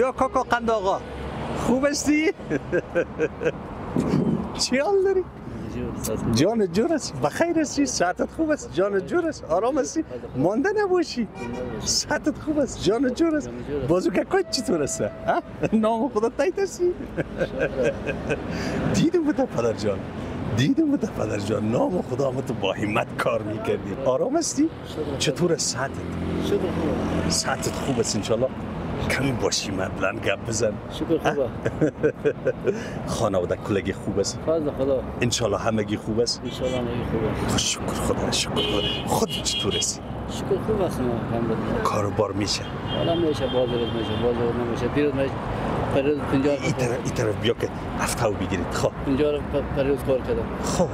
بیا کاکا قند آقا، خوب هستی؟ چی حال داری؟ جان جور است، بخیر هستی؟ صحتت خوب است؟ جان جور است؟ آرام هستی؟ مانده نباشی؟ صحتت خوب است؟ جان جور است؟ بازو که کج چطور است؟ نام خدا تایید هستی؟ دیدم بوده پدر جان، دیدم بوده پدر جان، نام خدا هم تو با همت کار میکردی. آرام هستی؟ چطور است صحتت؟ صحتت خوب است انشالله؟ کمی باشی مدلن گپ بزن. شکر خوبه. خانواده کلگی خوب است؟ فضل خدا. انشالله همگی خوب است؟ انشالله همگی خوب است. شکر خدا، شکر خدا. خود چطور است؟ شکر خوب است الحمدلله. کاروبار میشه؟ حالا میشه، باز روز میشه، باز روز نمیشه. دیروز میشه. پریوز 50 این طرف بیا که هفته‌و بگیرید. خب 50 پریوز کار کردم. خب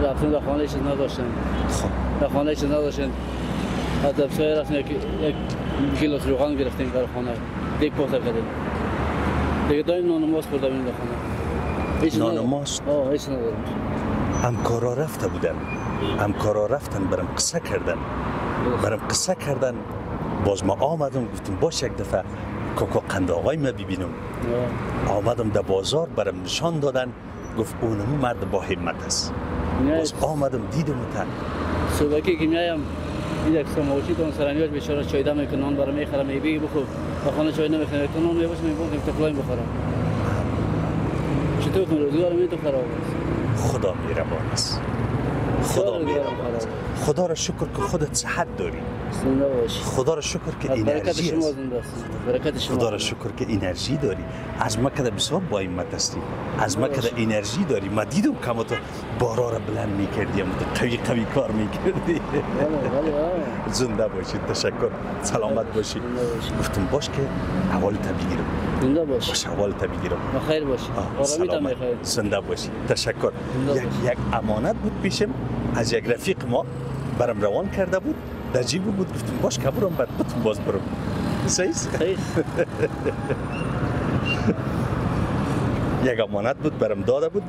رفتیم در خانه‌اش نداشتن. خب در خانه‌اش نداشتن. از دبسای رفتیم یک کیلو روغن گرفتیم در خانه. دیگه پخته کردیم. دیگه دایم نان و ماست خوردم این در خانه. نان و ماست؟ هیچ ندارم. همکارا رفته بودن، همکارا رفتن برام قصه کردن، باز ما آمدم گفتم باش یک دفعه کاکا قند آقای ما ببینم. آمدم در بازار برام نشان دادن، گفت اونم مرد با همت است. باز آمدم دیدم تا صبحی که میایم یک سماوچی دون سرانیاش بیچاره چای دم میکنه، نان برام میخره، میبی بخور. با خانه چای نمیخوره، تو نان میباشه میبونم تفلایم بخورم. چطور کنم روزگار می تو خراب است؟ خدا مهربان است. خدا مهربان است. خدا را شکر که خودت صحت داری. زنده باشی. خدا را شکر که انرژی است. برکت شما. خدا را شکر که انرژی داری. از مکه بسیار با همت هستی. از مکه انرژی داری. ما دیدم که تو بارا را بلند میکردی، تو قوی کار میکردی. زنده باشی. تشکر. سلامت باشی. گفتم باش که اول تا بگیرم. زنده باشی. باش اول تا بگیرم. بخیر باشی. آرامی تا میخوای. زنده باشی. تشکر. یک امانت بود پیشم از یک رفیق ما برام روان کرده بود، در جیب بود. گفتم باش که برم بعد بتون باز برم. صحیح؟ یک امانت بود برام داده بود،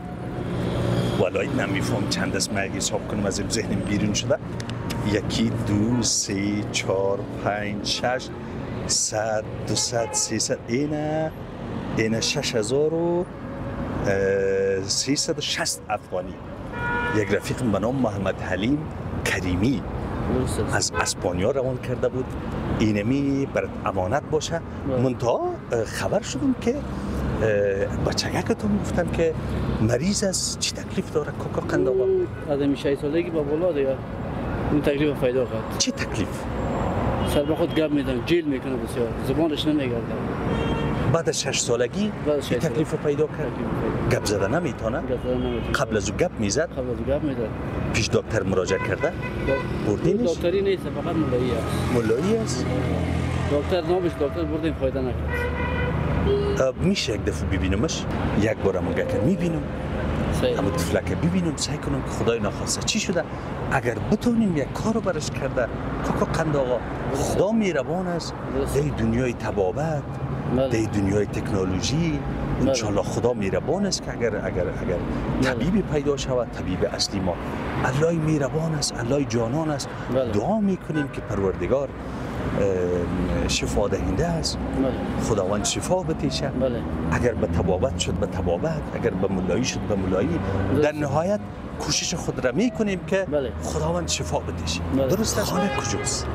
والای نمیفهم چند است، من اگه حساب کنم از ذهنم بیرون شده. 1 2 3 4 5 6 100 200 300 اینه 6360 افغانی. یک رفیقم به نام محمد حلیم کریمی از اسپانیا روان کرده بود، اینمی برات امانت باشه. منتها خبر شدم که بچگکتون گفتن که مریض است. چی تکلیف داره کاکا قند آقا؟ آدمی 6 سالگی با بالا دیگه این تکلیف پیدا کرد. چی تکلیف؟ سر به خود گپ میدن، جیل میکنه بسیار، زبانش نمیگرده. بعد از 6 سالگی این تکلیف پیدا کرد. گپ زدن نمیتونه؟ قبل از او گپ میزد؟ قبل از او گپ میزد. پیش دکتر مراجعه کرده؟ بردینش؟ دکتری نیست، فقط مولایی است. مولایی است؟ دکتر نامش دکتر بردیم فایده نکرد. میشه یک دفعه ببینمش؟ یک بار هم که میبینم اما طفلک ببینم، سعی کنم که خدای نخواسته چی شده. اگر بتونیم یک کارو برش کرده کاکا قند آقا، خدا مهربان است. در دنیای طبابت، در دنیای تکنولوژی انشالله خدا مهربان است که اگر طبیبی پیدا شود، طبیب اصلی ما الله مهربان است، الله جانان است. دعا میکنیم که پروردگار شفا دهنده است. خداوند شفا بتیشه. اگر به طبابت شد به طبابت، اگر به مولایی شد به مولایی. در نهایت کوشش خود را میکنیم که خداوند شفا بتیشه. درست است؟ خانه کجاست؟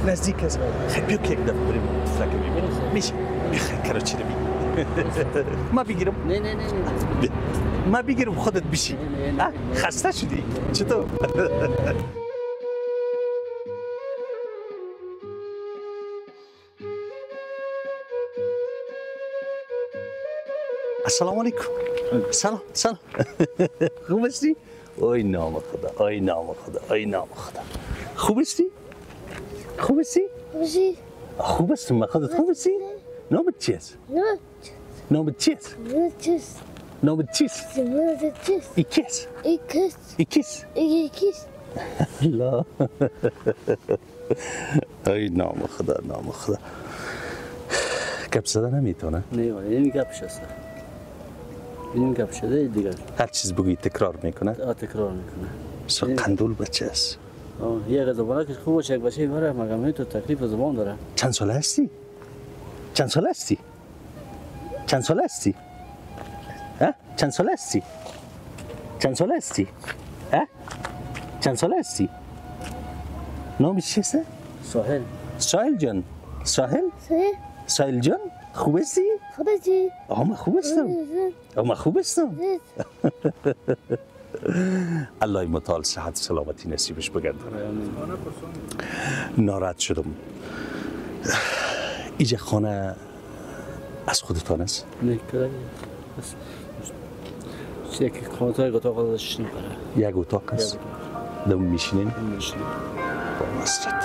نزدیک است. خیلی بیا که یک دفعه بریم فلک ببینیم. میشه؟ بخیر کراچی رو بگیم. ما بگیرم؟ نه ما بگیرم خودت بشی. خسته شدی؟ چطور؟ السلام علیکم. سلام. خوب هستی؟ آی نام خدا، آی نام خدا، آی نام خدا. خوب هستی؟ خوب هستی؟ خوب هستم. من خودت خوب هستی؟ نامت چیست؟ نامت چیست؟ نامت چیست؟ ایکیس. لا. آی نام خدا، نام خدا. گپ زدن نمیتونه؟ نه ولی این گپش است. این گپ شده دیگه. هر چیز بگی تکرار میکنه؟ تکرار میکنه. قندول بچه است. یه زبانه که خوبه یک بچه بره مگه تو تکلیف زبان داره. چند سال هستی؟ چند ساله هستی؟ چند ساله هستی؟ چند ساله هستی؟ چند ساله هستی؟ نام چیست؟ ساحل. ساحل جان. ساحل؟ ساحل جان خوب هستی؟ خوب هستی؟ من خوب هستم. من خوب هستم. الله متعال صحت سلامتی نصیبش بگردونه. ناراحت شدم. اینجا خانه از خودتان است؟ نه که یک اتاق داشتیم. یک اتاق است؟ دم میشینین؟ میشینیم. با مسجد.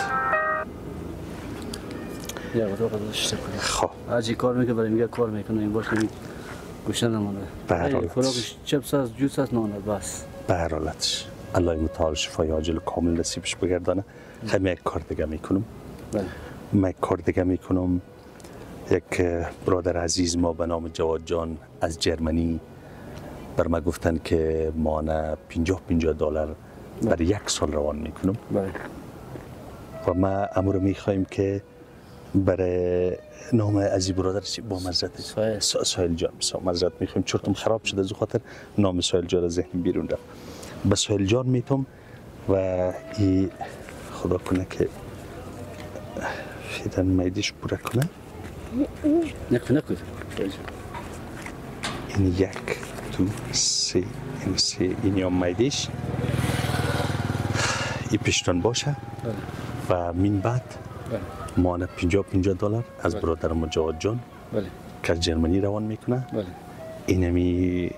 یک اتاق داشتیم. خب. آجی کار میکنه برای میگه کار میکنه این باشه گوشه نمونه. خوراکش چپس است، جوس است، نان است بس. به هر حالتش الله متعال شفای عاجل کامل نصیبش بگردانه. خیلی یک کار دیگه میکنم. من یک کار دیگه میکنم. یک برادر عزیز ما به نام جواد جان از جرمنی بر ما گفتن که مانه $50 برای یک سال روان میکنم. و ما امور میخوایم که برای نام عزیز برادر با مزرعت ساحل جان مزرعت میخوایم چرتم خراب شده از خاطر نام ساحل جان از ذهن بیرون رفت. به ساحل جان میتم و ای خدا کنه که فیدن میدیش پوره کنه. نکن این 1 2 3 این 3 این یا میدیش این پشتون باشه و من بعد مانه $50 از برادرم جواد جان که از جرمنی روان میکنه. اینمی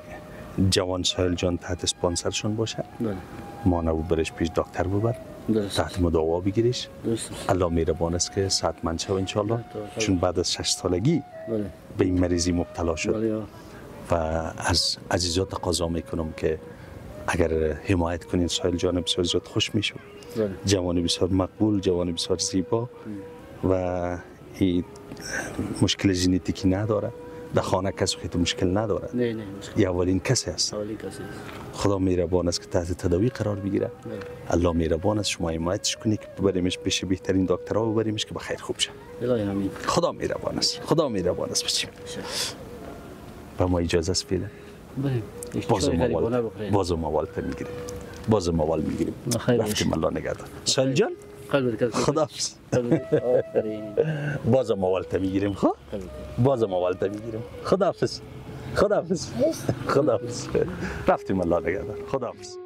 جوان ساحل جان تحت اسپانسرشون باشه. مانه و برش پیش دکتر ببر تحت مداوا بگیریش. الله مهربان است که صحتمند شو انشالله، چون بعد از 6 سالگی به این مریضی مبتلا شد و از عزیزات تقاضا میکنم که اگر حمایت کنین ساحل جان بسیار زیاد خوش میشم. جوانی بسیار مقبول، جوانی بسیار زیبا و مشکل ژنتیکی نداره. در خانه کسی خیلی مشکل نداره. نه یا اولین کسی است. خدا مهربان است که تحت تداوی قرار بگیره. الله مهربان است شما حمایتش کنید که ببریمش پیش بهترین دکترها ببریمش که بخیر خوب شه. خدا مهربان است. خدا مهربان است. بچیم با ما اجازه است فعلا. باز موال میگیریم. باز موال میگیریم. رفتیم الله نگهدار. ساحل جان خدا باز موال میگیریم. خب باز موال میگیریم. خدا حافظ. رفتیم الله نگهدار. خدا حافظ.